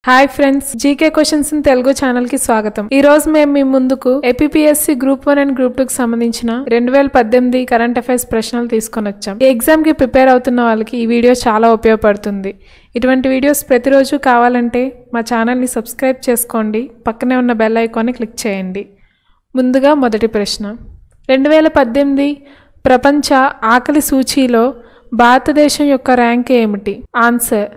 Hi friends, GK questions in Telugu channel కి స్వాగతం. ఈ రోజు మేము మీ ముందుకు ఏపీపీఎస్సీ గ్రూప్ 1 అండ్ గ్రూప్ 2 కి సంబంధించిన 2018 కరెంట్ అఫైర్స్ ప్రశ్నలు తీసుకొని వచ్చాం. ఈ ఎగ్జామ్ కి ప్రిపేర్ అవుతున్న వాళ్ళకి ఈ వీడియో చాలా ఉపయోగపడుతుంది. ఇటువంటి వీడియోస్ ప్రతిరోజు కావాలంటే మా ఛానల్ ని సబ్స్క్రైబ్ చేసుకోండి, పక్కనే ఉన్న బెల్ ఐకాన్ ని క్లిక్ చేయండి. ముందుగా మొదటి ప్రశ్న, 2018 ప్రపంచ ఆకలి సూచీలో భారతదేశం యొక్క ర్యాంక్ ఏమిటి? ఆన్సర్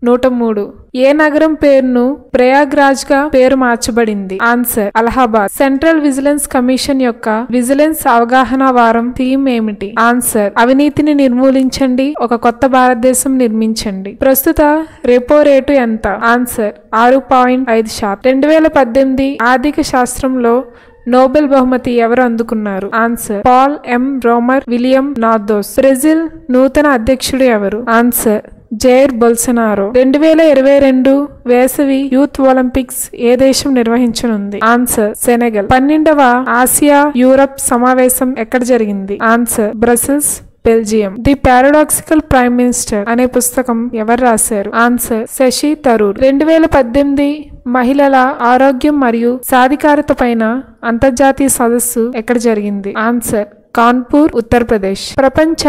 103. ఏ నగరం పేరును ప్రయాగ్రాజ్ గా పేరు మార్చబడింది? Answer Allahabad. Central vigilance commission యొక్క విజిలెన్స్ అవగాహన వారం థీమ్ ఏమిటి? ఆన్సర్ అవినీతిని నిర్మూలించండి, ఒక కొత్త భారతదేశం నిర్మించండి. ప్రస్తుత రెపో రేటు ఎంత? ఆన్సర్ 6.5%. 2018 ఆర్థిక శాస్త్రంలో నోబెల్ బహుమతి ఎవరు అందుకున్నారు? ఆన్సర్ పాల్ ఎం రోమర్ విలియం నార్దోస్. బ్రెజిల్ నూతన అధ్యక్షుడు ఎవరు? Answer Jair బొల్సనారో. 2022 వేసవి యూత్ ఒలింపిక్స్ ఏ దేశం నిర్వహించనుంది? Answer Senegal. 12వ ఆసియా యూరప్ సమావేశం ఎక్కడ జరిగింది? Answer Brussels, Belgium. The paradoxical prime minister అనే పుస్తకం ఎవరు రాశారు? ఆన్సర్ శశి థరూర్. 2018 మహిళల ఆరోగ్యం మరియు సాధికారత పైన అంతర్జాతీయ సదస్సు ఎక్కడ జరిగింది? ఆన్సర్ కాన్పూర్, ఉత్తరప్రదేశ్. ప్రపంచ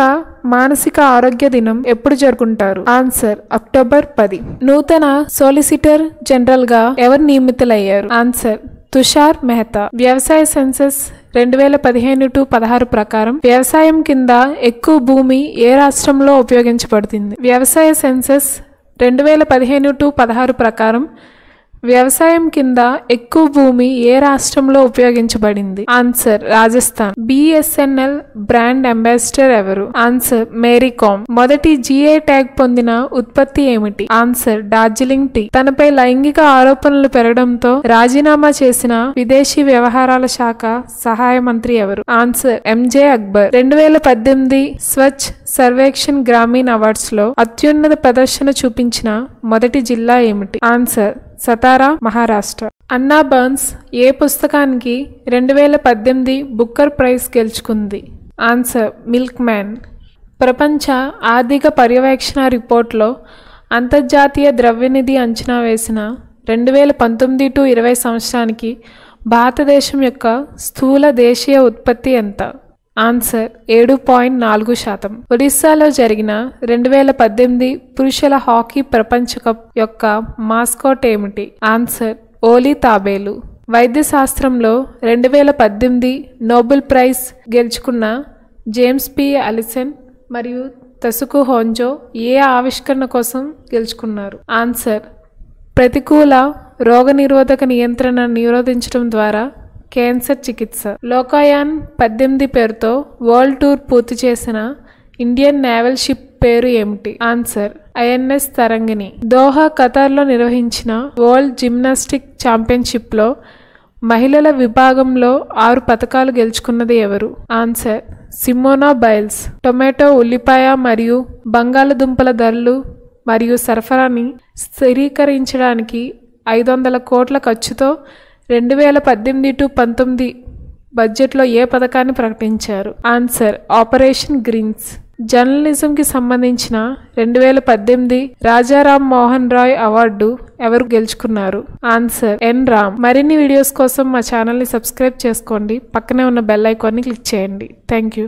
మానసిక ఆరోగ్య దినం ఎప్పుడు జరుపుకుంటారు? Answer October 10. నూతన సోలిసిటర్ జనరల్ గా ఎవరు నియమితులయ్యారు? ఆన్సర్ తుషార్ మెహతా. వ్యవసాయ సెన్సస్ 2015-16 ప్రకారం వ్యవసాయం కింద ఎక్కువ భూమి ఏ రాష్ట్రంలో ఉపయోగించబడుతుంది? వ్యవసాయ సెన్సస్ 2015-16 ప్రకారం వ్యవసాయం కింద ఎక్కువ భూమి ఏ రాష్ట్రంలో ఉపయోగించబడింది? Answer Rajasthan. BSNL brand ambassador ఎవరు? ఆన్సర్ మేరీ కామ్. మొదటి జిఐ ట్యాగ్ పొందిన ఉత్పత్తి ఏమిటి? Answer Darjeeling tea. తనపై లైంగిక ఆరోపణలు పెరగడంతో రాజీనామా చేసిన విదేశీ వ్యవహారాల శాఖ సహాయ మంత్రి ఎవరు? ఆన్సర్ ఎంజే అక్బర్. 2018 స్వచ్ఛ్ సర్వేక్షణ్ గ్రామీణ్ అవార్డ్స్ లో అత్యున్నత ప్రదర్శన చూపించిన మొదటి జిల్లా ఏమిటి? ఆన్సర్ సతారా, మహారాష్ట్ర. అన్నా బర్న్స్ ఏ పుస్తకానికి 2018 బుక్కర్ ప్రైజ్ గెలుచుకుంది? Answer milk man. ప్రపంచ ఆర్థిక పర్యవేక్షణ రిపోర్ట్లో అంతర్జాతీయ ద్రవ్యనిధి అంచనా వేసిన 2019-20 సంవత్సరానికి భారతదేశం యొక్క స్థూల దేశీయ ఉత్పత్తి ఎంత? ఆన్సర్ 7.4%. ఒడిస్సాలో జరిగిన 2018 పురుషుల హాకీ ప్రపంచ కప్ యొక్క మాస్కోట్ ఏమిటి? ఆన్సర్ ఓలీ తాబేలు. వైద్య శాస్త్రంలో 2018 నోబెల్ ప్రైజ్ గెలుచుకున్న జేమ్స్ పి అలిసన్ మరియు తసుకు హోంజో ఏ ఆవిష్కరణ కోసం గెలుచుకున్నారు? ఆన్సర్ ప్రతికూల రోగనిరోధక నియంత్రణ నిరోధించడం ద్వారా క్యాన్సర్ చికిత్స. లోకాయాన్ 18 పేరుతో వరల్డ్ టూర్ పూర్తి చేసిన ఇండియన్ నేవల్ షిప్ పేరు ఏమిటి? ఆన్సర్ ఐఎన్ఎస్ తరంగిణి. దోహా, ఖతార్లో నిర్వహించిన వరల్డ్ జిమ్నాస్టిక్ ఛాంపియన్షిప్ లో మహిళల విభాగంలో 6 పతకాలు గెలుచుకున్నది ఎవరు? Answer Simona Biles. టొమాటో, ఉల్లిపాయ మరియు బంగాళదుంపల ధరలు మరియు సరఫరాని స్థిరీకరించడానికి 500 కోట్ల ఖర్చుతో 2018-19 బడ్జెట్లో ఏ పథకాన్ని ప్రకటించారు? Answer operation Greens. జర్నలిజంకి సంబంధించిన 2018 రాజారాం మోహన్ రాయ్ అవార్డు ఎవరు గెలుచుకున్నారు? ఆన్సర్ ఎన్ రామ్. మరిన్ని వీడియోస్ కోసం మా ఛానల్ని సబ్స్క్రైబ్ చేసుకోండి, పక్కనే ఉన్న బెల్ ఐకాన్ని క్లిక్ చేయండి. Thank you.